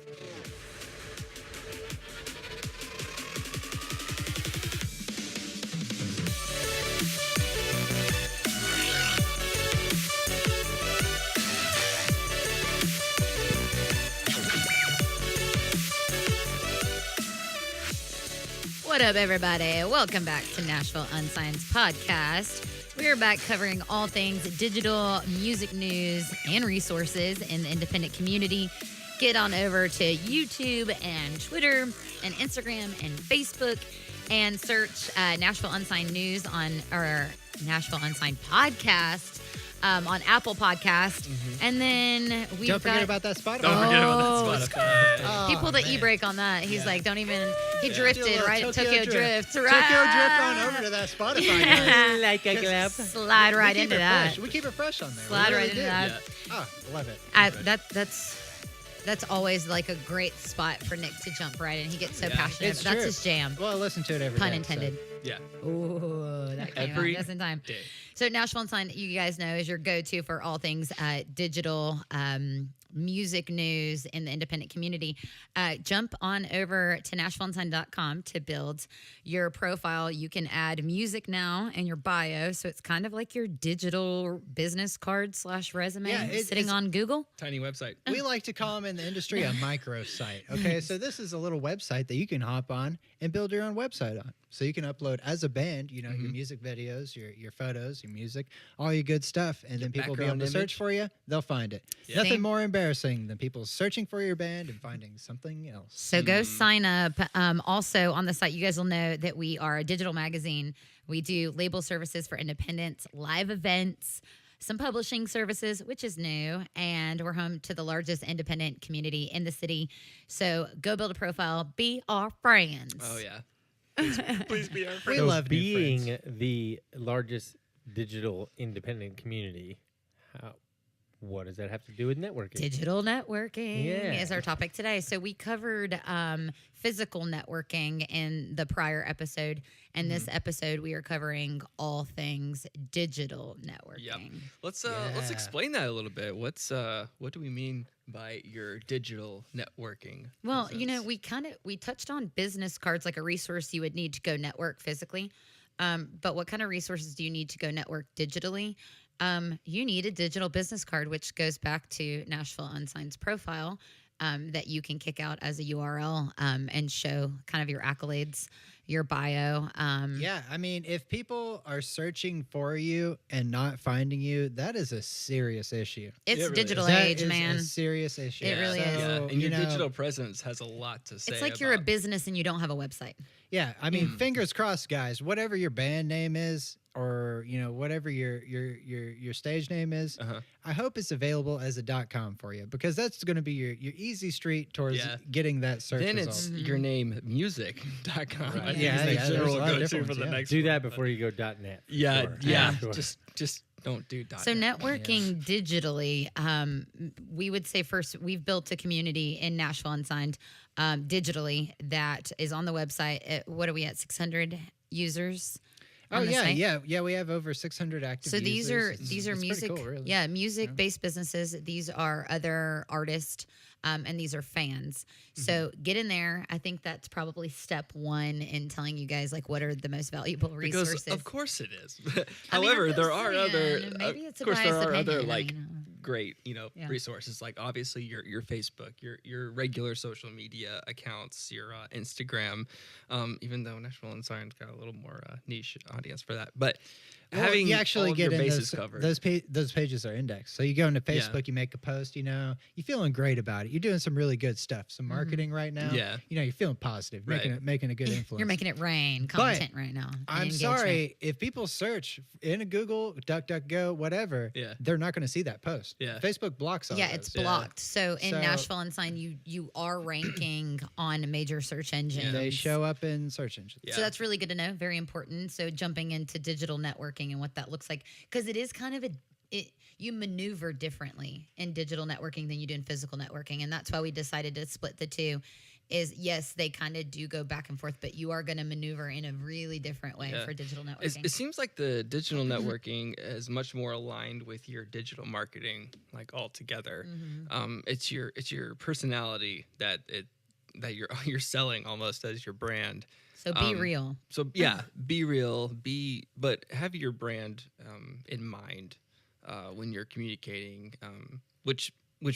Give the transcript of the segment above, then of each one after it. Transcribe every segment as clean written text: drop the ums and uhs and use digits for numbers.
What up, everybody? Welcome back to Nashville Unsigned's podcast. We're back covering all things digital, music news, and resources in the independent community. Get on over to YouTube and Twitter and Instagram and Facebook and search Nashville Unsigned News or Nashville Unsigned Podcast on Apple Podcast. Mm-hmm. And then we've Don't forget about that Spotify. Don't forget about that Spotify. He pulled the e-brake on that. He's like, don't even... He drifted, right? Tokyo Drift. Right. Tokyo Drift on over to that Spotify. Guys. Like a clap. Slide right into that. We keep it fresh on there. Slide right into that. Yeah. Oh, love it. That's always like a great spot for Nick to jump right in. He gets so passionate. It's That's true. his jam. Well, I listen to it every Pun day. intended. So. Yeah. Ooh, that came out just in time. Day. So Nashville Unsigned, you guys know, is your go-to for all things digital music news in the independent community. Jump on over to NashvilleUnsigned.com to build your profile. You can add music now in your bio, so it's kind of like your digital business card / resume sitting on Google. Tiny website. We like to call them in the industry a microsite. Okay, so this is a little website that you can hop on and build your own website on. So you can upload as a band, your music videos, your photos, your music, all your good stuff, and then people will be able to search for you. They'll find it. Yeah. Nothing more embarrassing than people searching for your band and finding something else. So go sign up. Also on the site, you guys will know that we are a digital magazine. We do label services for independents, live events, some publishing services, which is new, and we're home to the largest independent community in the city. So go build a profile. Be our friends. Oh, yeah. Please be our friend. We love being the largest digital independent community. What does that have to do with networking? Digital networking is our topic today. So we covered physical networking in the prior episode, and this episode we are covering all things digital networking. Yep. Let's explain that a little bit. What do we mean by your digital networking? Well, presence? we touched on business cards, like a resource you would need to go network physically. But what kind of resources do you need to go network digitally? You need a digital business card, which goes back to Nashville Unsigned's profile that you can kick out as a URL and show kind of your accolades, your bio. I mean, if people are searching for you and not finding you, that is a serious issue. It's really digital That age, is man. a serious issue. It really is. Yeah. And your you know, digital presence has a lot to say. It's like you're a business and you don't have a website. Yeah, I mean, fingers crossed, guys. Whatever your band name is, or whatever your stage name is, I hope it's available as a .com for you, because that's going to be your easy street towards getting that search Then result. it's your name music.com. Right. I think Yeah, is yeah, the there's general a lot of go-to different for the ones, next Do one, that but- before you go .net. Yeah, Sure. yeah. Sure. Just don't do .net. So networking digitally, we would say first, we've built a community in Nashville Unsigned digitally that is on the website. What are we at, 600 users? Oh on the yeah, site? yeah. We have over 600 active. So users. these are It's music, pretty cool, really. music-based businesses. These are other artists, and these are fans. So get in there. I think that's probably step one in telling you guys like what are the most valuable resources. Because of course it is. I mean, However, I'm there just are saying, other. maybe it's a of course, there biased are other opinion, like great, Yeah. resources. Like obviously your Facebook, your regular social media accounts, your Instagram. Even though Nashville Unsigned got a little more niche audience for that, but having you actually all of get your in bases those, covered. those pages are indexed. So you go into Facebook, you make a post. You're feeling great about it. You're doing some really good stuff. Some marketing right now. Yeah. You're feeling positive, making a good influence. You're making it rain content right now. and I'm engagement. sorry, if people search in a Google, DuckDuckGo, whatever, they're not going to see that post. Yeah. Facebook blocks all Yeah, those. it's blocked. So in Nashville Unsigned, you are ranking on major search engines. They show up in search engines. Yeah. So that's really good to know. Very important. So jumping into digital networking and what that looks like, because it is kind of you maneuver differently in digital networking than you do in physical networking, and that's why we decided to split the two is yes, they kind of do go back and forth, but you are going to maneuver in a really different way for digital networking. It seems like the digital networking is much more aligned with your digital marketing, like altogether. It's your personality that you're selling almost as your brand. So be real. So be real. But have your brand in mind when you're communicating, which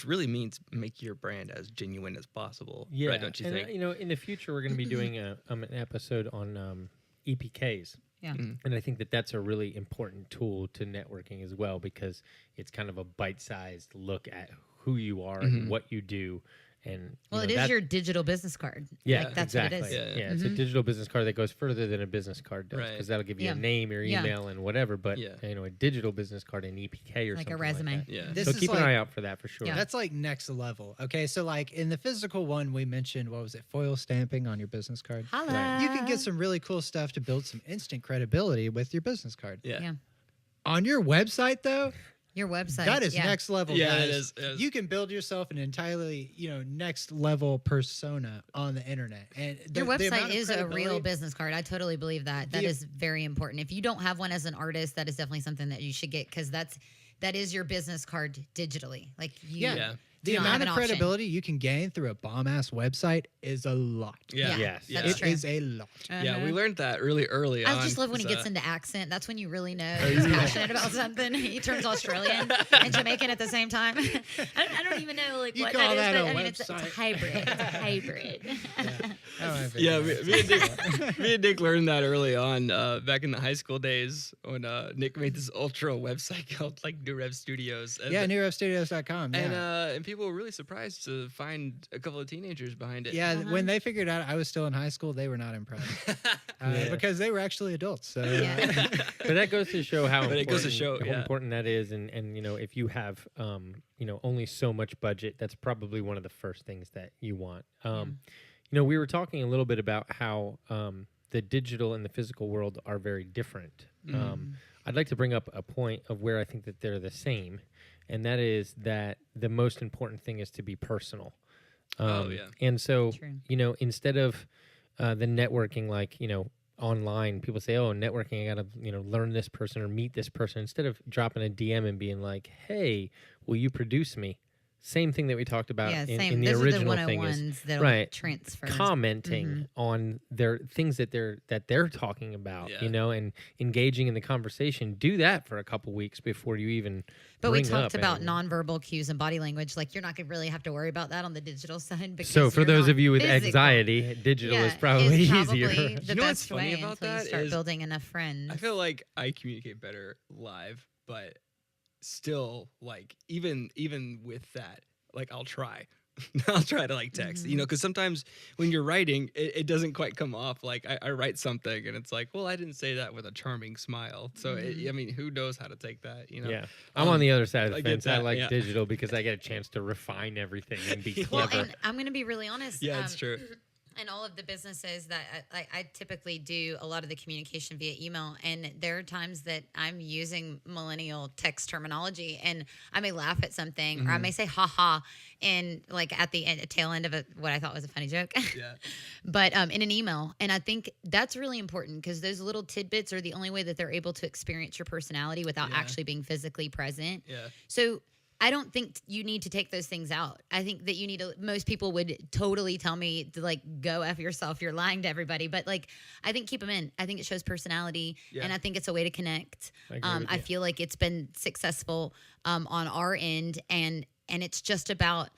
really means make your brand as genuine as possible. Yeah, right, don't you think? In the future we're going to be doing an episode on EPKs. Yeah. And I think that that's a really important tool to networking as well, because it's kind of a bite-sized look at who you are and what you do. And it is your digital business card. Yeah, like, that's exactly. what it is. Yeah, it's a digital business card that goes further than a business card does, because that'll give you a name, your email, and whatever. But a digital business card, an EPK or like something a resume. like that. Yeah. So keep an eye out for that for sure. Yeah. That's like next level. Okay, so like in the physical one, we mentioned, what was it, foil stamping on your business card. Holla. Right. You can get some really cool stuff to build some instant credibility with your business card. Yeah. On your website, though, Your website. that is next level. Yeah, guys. it is. You can build yourself an entirely, next level persona on the internet. And Your the amount website of is a real credibility- business card. I totally believe that. That is very important. If you don't have one as an artist, that is definitely something that you should get, because that is your business card digitally. Like you, Yeah. The don't have amount an of option. credibility you can gain through a bomb ass website is a lot. Yeah. Yes. That's It true. is a lot. Yeah, we learned that really early on. I just love when he 'cause, gets into accent. That's when you really know he's passionate about something. He turns Australian and Jamaican at the same time. I don't even know You what call that is, that but a I mean, it's a website. hybrid. It's a hybrid. Yeah, me and Nick learned that early on back in the high school days when Nick made this ultra website called like New Rev Studios. And Yeah, newrevstudios.com. Yeah. and people were really surprised to find a couple of teenagers behind it. Yeah, when they figured out I was still in high school, they were not impressed because they were actually adults. So Yeah. But that goes to show how But important, it goes to show, how important that is, and if you have only so much budget, that's probably one of the first things that you want. We were talking a little bit about how the digital and the physical world are very different. I'd like to bring up a point of where I think that they're the same, and that is that the most important thing is to be personal. And so, True. Instead of the networking, like, online, people say, oh, networking, I got to, learn this person or meet this person. Instead of dropping a DM and being like, hey, will you produce me? Same thing that we talked about in the Those original are the thing is 101s that'll right, transfer. commenting on their things that they're talking about, and engaging in the conversation. Do that for a couple weeks before you even. But we bring talked up about anything. nonverbal cues and body language. Like, you're not going to really have to worry about that on the digital side. Because So for you're those not of you with physical. anxiety, digital is probably it's easier. probably the You know what's best funny way about until that you start is building enough friends. I feel like I communicate better live, but still, like even with that, like I'll try. I'll try to like text, because sometimes when you're writing, it doesn't quite come off. Like I write something and it's like, well, I didn't say that with a charming smile. So, who knows how to take that, Yeah. I'm on the other side of the I get fence. I that, like yeah. digital because I get a chance to refine everything and be Well, clever. and I'm going to be really honest. Yeah, it's true. And all of the businesses that I typically do a lot of the communication via email, and there are times that I'm using millennial text terminology, and I may laugh at something or I may say "ha ha," and like at the tail end of what I thought was a funny joke. Yeah. But in an email, and I think that's really important because those little tidbits are the only way that they're able to experience your personality without actually being physically present. Yeah. So I don't think you need to take those things out. I think that you need to, most people would totally tell me to like, go F yourself. You're lying to everybody. But like, I think keep them in. I think it shows personality and I think it's a way to connect. I feel like it's been successful on our end and it's just about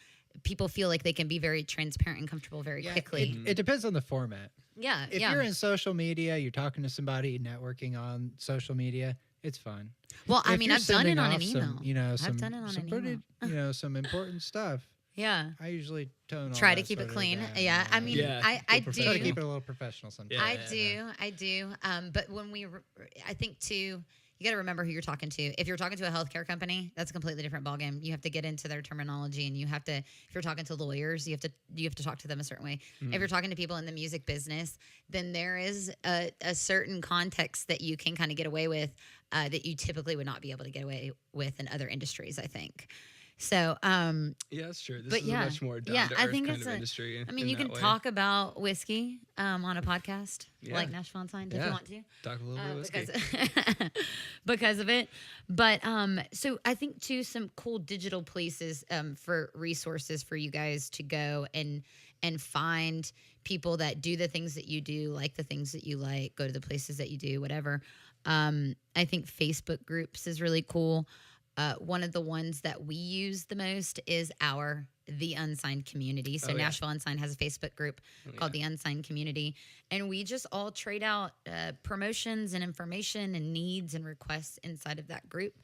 people feel like they can be very transparent and comfortable very quickly. It depends on the format. Yeah. If you're in social media, you're talking to somebody, networking on social media, it's fine. Well, I If mean, you're I've done it sending on an off email. Some, I've done it on some an pretty, email. some important stuff. Yeah. I usually tone all Try to that keep it sort of clean. down. Yeah. I mean, I do. Try to keep it a little professional sometimes. I do. But when I think too, you got to remember who you're talking to. If you're talking to a healthcare company, that's a completely different ballgame. You have to get into their terminology, and you have to. If you're talking to lawyers, you have to talk to them a certain way. If you're talking to people in the music business, then there is a certain context that you can kind of get away with that you typically would not be able to get away with in other industries, I think. So, Yeah, that's true. This but is yeah, a much more down yeah, to I earth think kind it's of a- industry. I mean, in you that can way. talk about whiskey on a podcast Yeah. like Nashville Unsigned if Yeah. you want to. Talk a little bit of whiskey. Because of it. But so I think too some cool digital places for resources for you guys to go and find people that do the things that you do, like the things that you like, go to the places that you do, whatever. I think Facebook groups is really cool. One of the ones that we use the most is the Unsigned community. So Oh, yeah. Nashville Unsigned has a Facebook group called the Unsigned Community, and we just all trade out promotions and information and needs and requests inside of that group.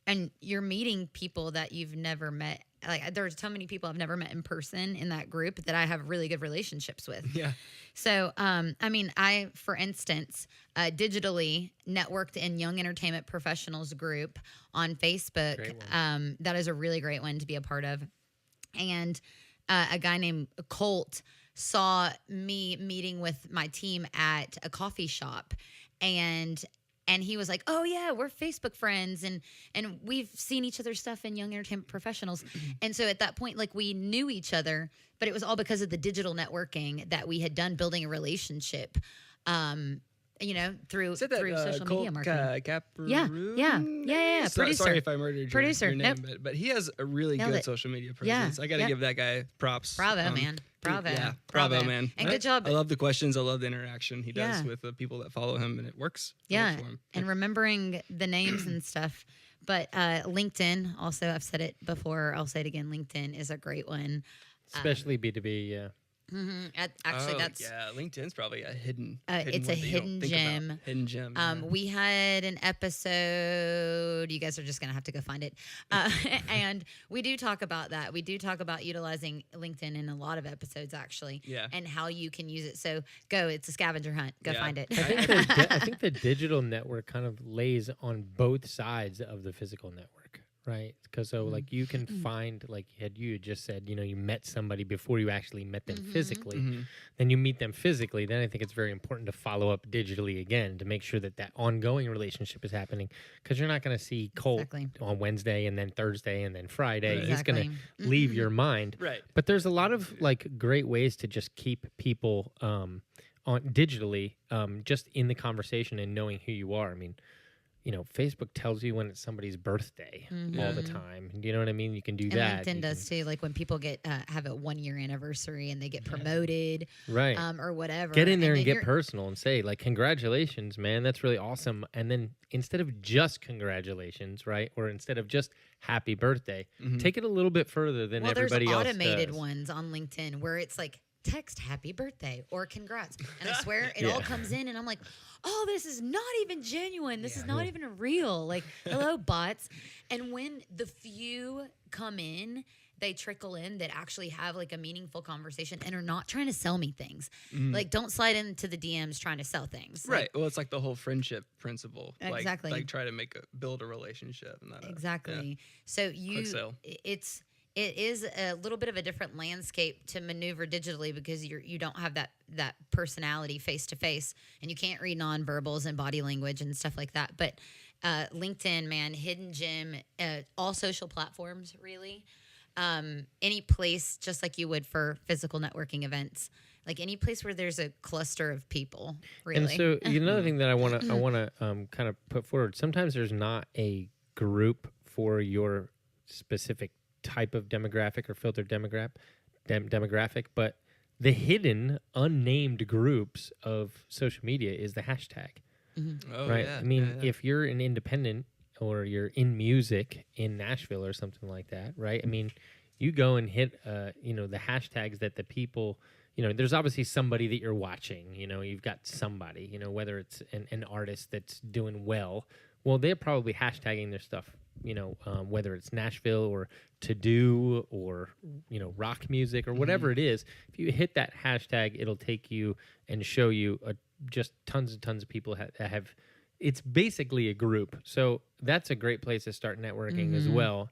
And you're meeting people that you've never met. Like there's so many people I've never met in person in that group that I have really good relationships with. Yeah. So, I mean, I, for instance, digitally networked in Young Entertainment Professionals group on Facebook. Great one. That is a really great one to be a part of. And a guy named Colt saw me meeting with my team at a coffee shop, and he was like, "Oh yeah, we're Facebook friends, and we've seen each other's stuff in Young Entertainment Professionals." And so at that point, like we knew each other, but it was all because of the digital networking that we had done, building a relationship. Through Is that that social Colt media marketing. Caparoon? Yeah. Producer. Sorry if I murdered Producer. your name, but he has a really Nailed good it. social media Yeah. presence. I got to Yep. give that guy props. Bravo, man. Bravo. Yeah, bravo, man. And good job. I love the questions. I love the interaction he does Yeah. with the people that follow him, and it works. It Yeah, works for him. and remembering the names and stuff. But LinkedIn, also, I've said it before, I'll say it again, LinkedIn is a great one. Especially B2B, yeah. Actually, Oh, that's yeah. LinkedIn's probably a hidden. it's a one that you don't hidden think about. gem. Hidden gem. Yeah. We had an episode. You guys are just gonna have to go find it, and we do talk about that. We do talk about utilizing LinkedIn in a lot of episodes, actually. Yeah. And how you can use it. So go. It's a scavenger hunt. Go Yeah. find it. I think the digital network kind of lays on both sides of the physical network, right? Because like you can find, like you had just said, you met somebody before you actually met them physically. Then you meet them physically. Then I think it's very important to follow up digitally again to make sure that ongoing relationship is happening. Because you're not going to see Colt Exactly. on Wednesday and then Thursday and then Friday. Right. He's going Exactly. to leave your mind. Right. But there's a lot of like great ways to just keep people on digitally, just in the conversation and knowing who you are. I mean, Facebook tells you when it's somebody's birthday all the time. Do you know what I mean? You can do And that. LinkedIn You does can- too. Like when people have a 1 year anniversary and they get promoted, Right. or whatever. Get in there and then get you're- personal and say, like, congratulations, man. That's really awesome. And then instead of just congratulations, right? Or instead of just happy birthday, take it a little bit further than Well, there's everybody else automated does. ones on LinkedIn where it's like text happy birthday or congrats, and I swear it all Yeah. comes in, and I'm like, oh, this is not even genuine. This is not even real. Like, hello, bots. And when the few come in, they trickle in that actually have like a meaningful conversation and are not trying to sell me things. Like, don't slide into the DMs trying to sell things. Right. Well, it's like the whole friendship principle. Exactly. Like try to build a relationship. And not Exactly. So sale. it is a little bit of a different landscape to maneuver digitally because you don't have that personality face to face, and you can't read nonverbals and body language and stuff like that. But LinkedIn, man, hidden gem, all social platforms, really. Any place, just like you would for physical networking events, like any place where there's a cluster of people, really. And so another thing that I want to kind of put forward. Sometimes there's not a group for your specific type of demographic or filtered demographic, but the hidden, unnamed groups of social media is the hashtag, Oh, right? yeah. I mean, yeah. if you're an independent or you're in music in Nashville or something like that, right? I mean, you go and hit, the hashtags that the people, there's obviously somebody that you're watching. You've got somebody, whether it's an artist that's doing well. Well, they're probably hashtagging their stuff, whether it's Nashville or to do or, rock music or whatever it is. If you hit that hashtag, it'll take you and show you just tons and tons of people that have. It's basically a group. So that's a great place to start networking as well,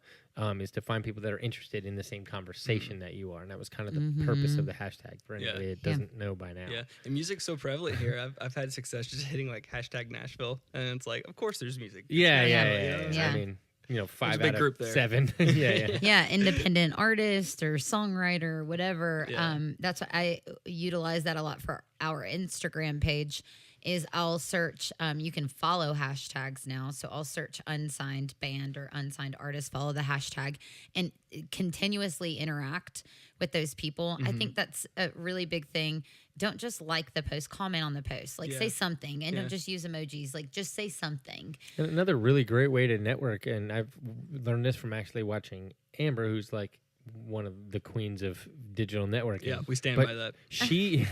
is to find people that are interested in the same conversation that you are. And that was kind of the purpose of the hashtag for anybody that doesn't know by now. Yeah, and music's so prevalent here. I've had success just hitting like hashtag Nashville, and it's like, of course, there's music. Yeah. You know? Yeah. I mean, 5 big out of group there. 7. yeah. Yeah, independent artist or songwriter or whatever. Yeah. That's what I utilize that a lot for our Instagram page. Is I'll search. You can follow hashtags now, so I'll search unsigned band or unsigned artist. Follow the hashtag and continuously interact with those people. I think that's a really big thing. Don't just like the post, comment on the post. Like say something, and don't just use emojis. Like just say something. And another really great way to network, and I've learned this from actually watching Amber, who's like one of the queens of digital networking. Yeah, we stand But by that. She,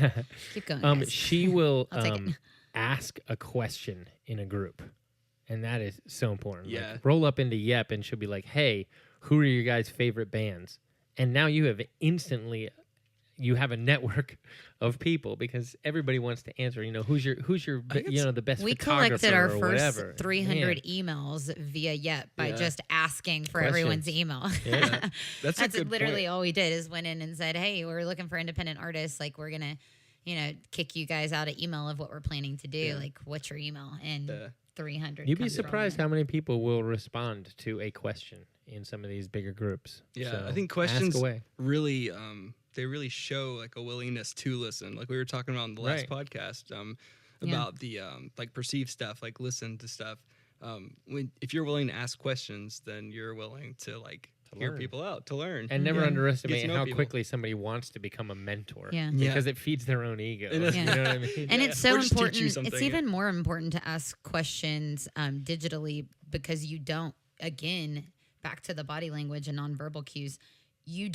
Keep going. Guys. she will I'll take it. ask a question in a group, and that is so important. Yeah. Like, roll up into Yep, and she'll be like, "Hey, who are your guys' favorite bands?" And now you have a network of people because everybody wants to answer. Who's your the best We photographer collected our or first whatever. 300 Man. emails via Yep by Yeah. just asking for Questions. everyone's email. Yeah. That's a good literally point. all we did is went in and said, "Hey, we're looking for independent artists. Like, we're gonna, kick you guys out an email of what we're planning to do. Yeah. Like, what's your email?" And 300. You'd be comes surprised rolling how many people will respond to a question in some of these bigger groups. Yeah, So I think ask questions away. really they really show like a willingness to listen. Like we were talking about in the last Right. podcast Yeah. about the like perceived stuff, like listen to stuff. If you're willing to ask questions, then you're willing to like hear learn. people out, to learn. And never Yeah. underestimate Get to know how people. quickly somebody wants to become a mentor. Yeah. Because it feeds their own ego. It is. You know what I mean? And Yeah. it's so Or just teach you important. It's something, even more important to ask questions digitally because you don't, again, back to the body language and nonverbal cues, you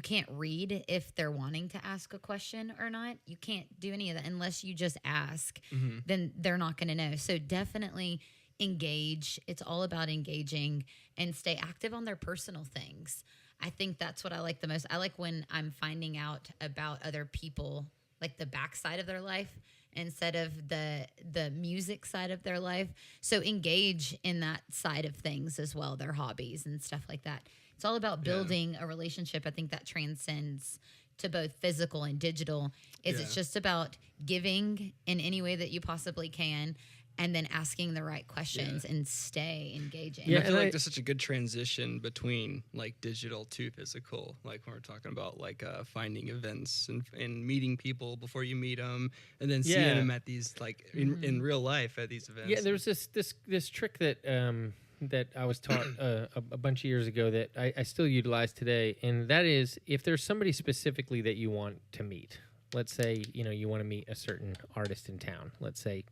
can't read if they're wanting to ask a question or not. You can't do any of that unless you just ask. Then they're not going to know. So definitely engage. It's all about engaging and stay active on their personal things. I think that's what I like the most. I like when I'm finding out about other people, like the backside of their life instead of the music side of their life. So engage in that side of things as well, their hobbies and stuff like that. It's all about building a relationship. I think that transcends to both physical and digital. It's just about giving in any way that you possibly can and then asking the right questions and stay engaging. Yeah, I and feel like there's such a good transition between like digital to physical. Like when we're talking about like finding events and meeting people before you meet them, and then seeing them at these like in real life at these events. Yeah, there's this trick that that I was taught a bunch of years ago that I still utilize today, and that is if there's somebody specifically that you want to meet. Let's say you want to meet a certain artist in town. Let's say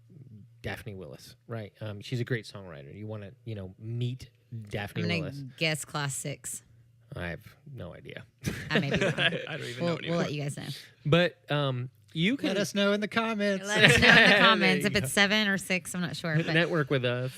Daphne Willis, right? She's a great songwriter. You want to meet Daphne I'm going Willis. to guess class 6. I have no idea. I may be wrong. I don't even know We'll anymore. let you guys know. But you can Let us know in the comments. Let us know in the There comments you if it's 7 or 6. I'm not sure. But network with us.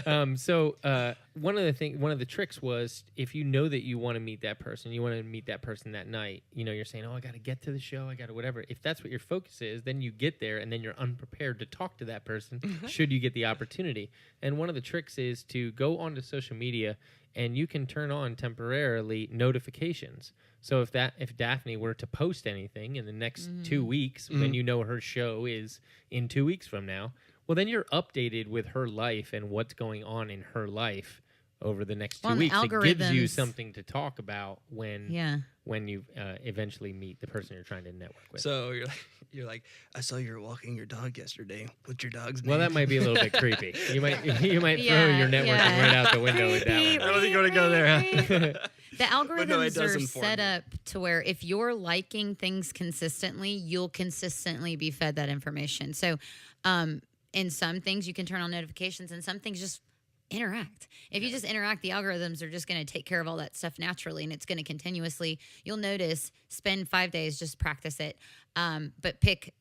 One of the tricks was if you know that you want to meet that person, you want to meet that person that night. You're saying, "Oh, I got to get to the show. I got to whatever." If that's what your focus is, then you get there and then you're unprepared to talk to that person. Should you get the opportunity? And one of the tricks is to go onto social media and you can turn on temporarily notifications. So if Daphne were to post anything in the next 2 weeks, when her show is in 2 weeks from now, well, then you're updated with her life and what's going on in her life over the next 2 and the weeks. It gives you algorithms- something to talk about when you eventually meet the person you're trying to network with. So you're like, I saw you were walking your dog yesterday. What's your dog's name? Well, that might be a little bit creepy. You might throw Yeah, your networking yeah. right out the window with Creepy, that I don't think you want to go there. Huh? The algorithms no, it does are inform set you. up to where if you're liking things consistently, you'll consistently be fed that information. So in some things you can turn on notifications and some things just interact. If you just interact, the algorithms are just going to take care of all that stuff naturally, and it's going to continuously, you'll notice, spend 5 days, just practice it. But pick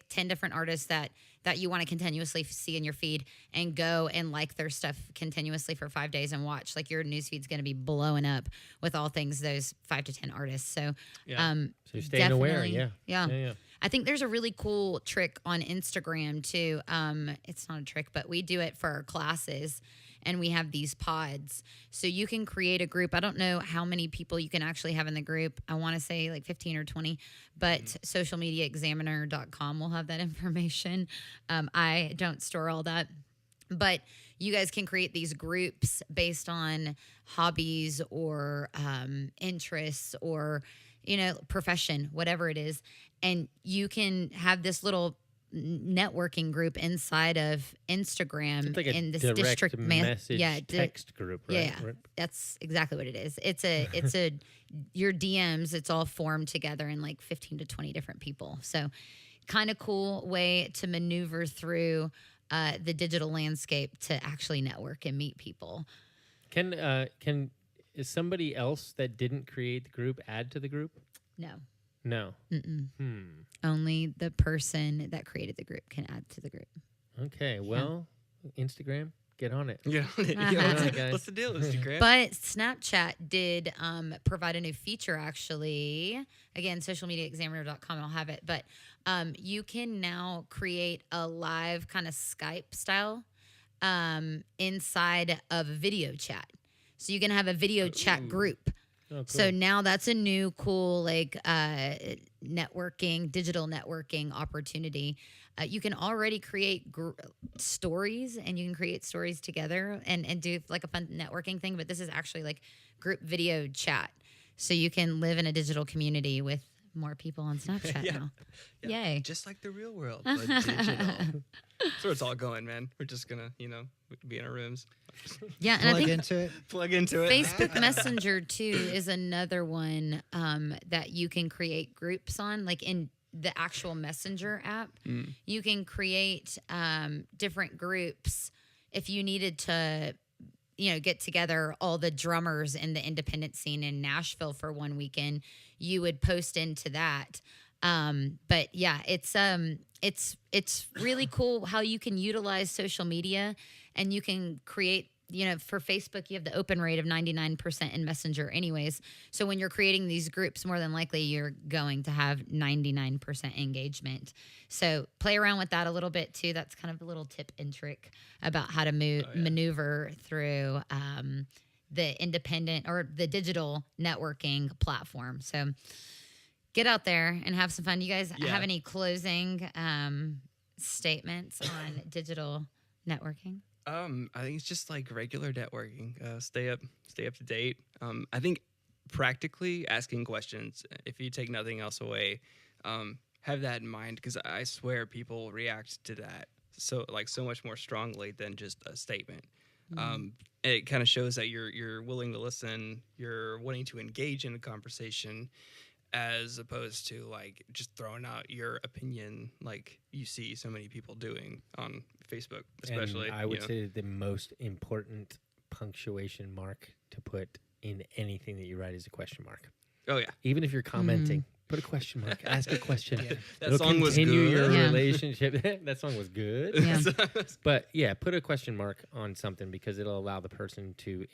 10 different artists that you want to continuously see in your feed and go and like their stuff continuously for 5 days and watch. Like your newsfeed's going to be blowing up with all things those 5 to 10 artists. So, Yeah. So you're staying aware, definitely, yeah. I think there's a really cool trick on Instagram too. It's not a trick, but we do it for our classes. And we have these pods. So you can create a group. I don't know how many people you can actually have in the group. I want to say like 15 or 20, but socialmediaexaminer.com will have that information. I don't store all that. But you guys can create these groups based on hobbies or interests or, profession, whatever it is. And you can have this little networking group inside of Instagram It's like a in this direct district message text group, right? Yeah, that's exactly what it is. It's a your DMs. It's all formed together in like 15 to 20 different people. So, kind of cool way to maneuver through the digital landscape to actually network and meet people. Is somebody else that didn't create the group add to the group? No. No. Only the person that created the group can add to the group. Okay. Well, Instagram, get on it. Yeah. Guys. What's the deal, Instagram? But Snapchat did provide a new feature, actually. Again, socialmediaexaminer.com, I'll have it. But you can now create a live kind of Skype style inside of a video chat. So you can have a video chat group. Oh, cool. So now that's a new cool networking, digital networking opportunity. You can already create stories, and you can create stories together and do like a fun networking thing. But this is actually like group video chat. So you can live in a digital community with more people on Snapchat now. Yeah. Yay. Just like the real world, but digital. That's where it's all going, man. We're just going to, be in our rooms. Yeah, and I Plug think into it. Plug into it. Facebook Messenger too is another one that you can create groups on, like in the actual Messenger app. You can create different groups if you needed to, get together all the drummers in the independent scene in Nashville for one weekend. You would post into that. But yeah, it's really cool how you can utilize social media, and you can create, for Facebook, you have the open rate of 99% in Messenger anyways. So when you're creating these groups, more than likely you're going to have 99% engagement. So play around with that a little bit too. That's kind of a little tip and trick about how to maneuver through the independent or the digital networking platform. So get out there and have some fun. You guys have any closing statements on digital networking? I think it's just like regular networking. Stay up to date. I think practically asking questions. If you take nothing else away, have that in mind, because I swear people react to that so much more strongly than just a statement. It kind of shows that you're willing to listen. You're wanting to engage in a conversation, as opposed to like just throwing out your opinion like you see so many people doing on Facebook, especially. And I would say the most important punctuation mark to put in anything that you write is a question mark. Oh yeah. Even if you're commenting, put a question mark. Ask a question. That song was continue good. your Yeah. relationship. That song was good. Yeah. But yeah, put a question mark on something, because it'll allow the person to,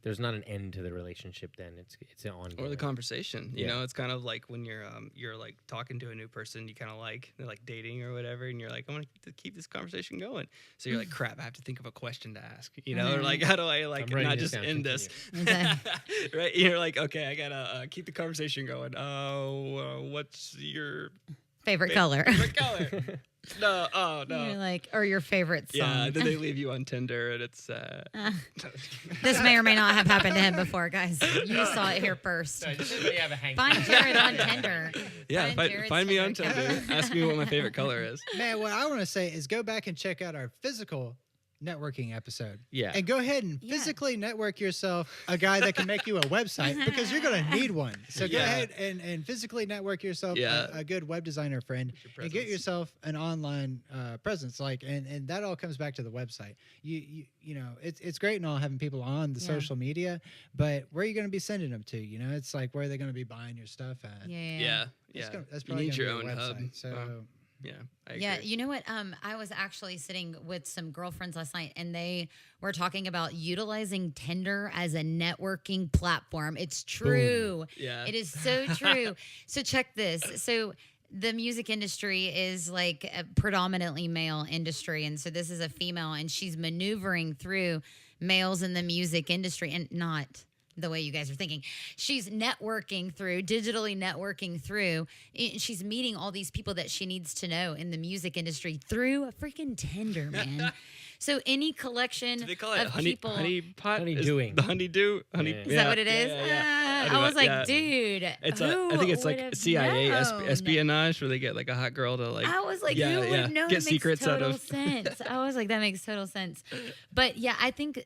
there's not an end to the relationship then. It's an ongoing. Or the conversation. You Yeah. know, it's kind of like when you're like talking to a new person, you kind of they're like dating or whatever, and you're like, I want to keep this conversation going. So you're like, crap, I have to think of a question to ask. Or like, how do I like I'm writing not this just down, end this? Right? You're like, okay, I gotta keep the conversation going. What's your Favorite color. favorite color? No, no. You're like, or your favorite song. Yeah, then they leave you on Tinder, and it's This may or may not have happened to him before, guys. You saw it here first. Find Jared on Tinder. yeah. Jared's Find me on Tinder Tinder. Ask me what my favorite color is. Man, what I want to say is go back and check out our physical networking episode. Yeah. And go ahead and physically network yourself a guy that can make you a website, because you're going to need one. So go Yeah. ahead and physically network yourself a good web designer friend, and get yourself an online presence. And that all comes back to the website. You know, it's great and all having people on the social media, but where are you going to be sending them to? You know, it's like, where are they going to be buying your stuff at? Yeah. That's You probably need gonna your be own a hub. website. So Yeah, I agree. Yeah, you know what? I was actually sitting with some girlfriends last night, and they were talking about utilizing Tinder as a networking platform. It's true. Yeah. It is so true. So check this. So the music industry is like a predominantly male industry, and so this is a female, and she's maneuvering through males in the music industry, and not the way you guys are thinking. She's digitally networking through. She's meeting all these people that she needs to know in the music industry through a freaking Tinder, man. So any collection Do they call it of honey, people. honey pot? Honeydewing. The honeydew? Honey, Yeah. Is that what it is? I was like, dude. It's who I think it's would like have CIA known? espionage where they get like a hot girl to like. I was like, yeah, who would yeah, know? get That secrets makes out total of. sense. I was like, that makes total sense. But yeah, I think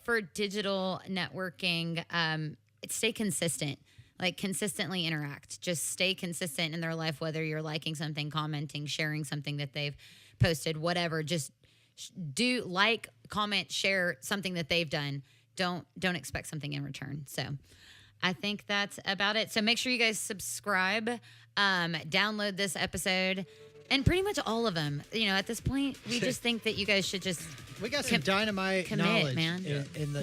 for digital networking, stay consistent. Like consistently interact. Just stay consistent in their life, whether you're liking something, commenting, sharing something that they've posted, whatever. Just do like, comment, share something that they've done. Don't expect something in return. So I think that's about it. So make sure you guys subscribe, download this episode, and pretty much all of them. You know, at this point, we just think that you guys should just. We got some dynamite commit, knowledge man. in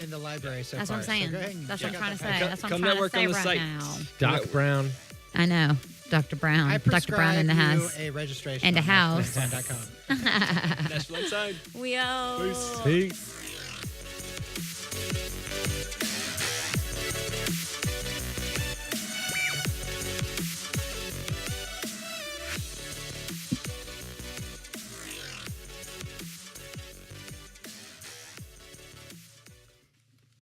the library so That's far. what I'm saying. So go ahead and That's what I'm check trying out to the say. page. That's what I'm Come trying to network say on the right site. now. Doc Brown. I know, Dr. Brown. I Dr. Brown in the prescribe house. you a registration And a on house. NashvilleUnsigned.com. Nashville Unsigned. We out. Peace.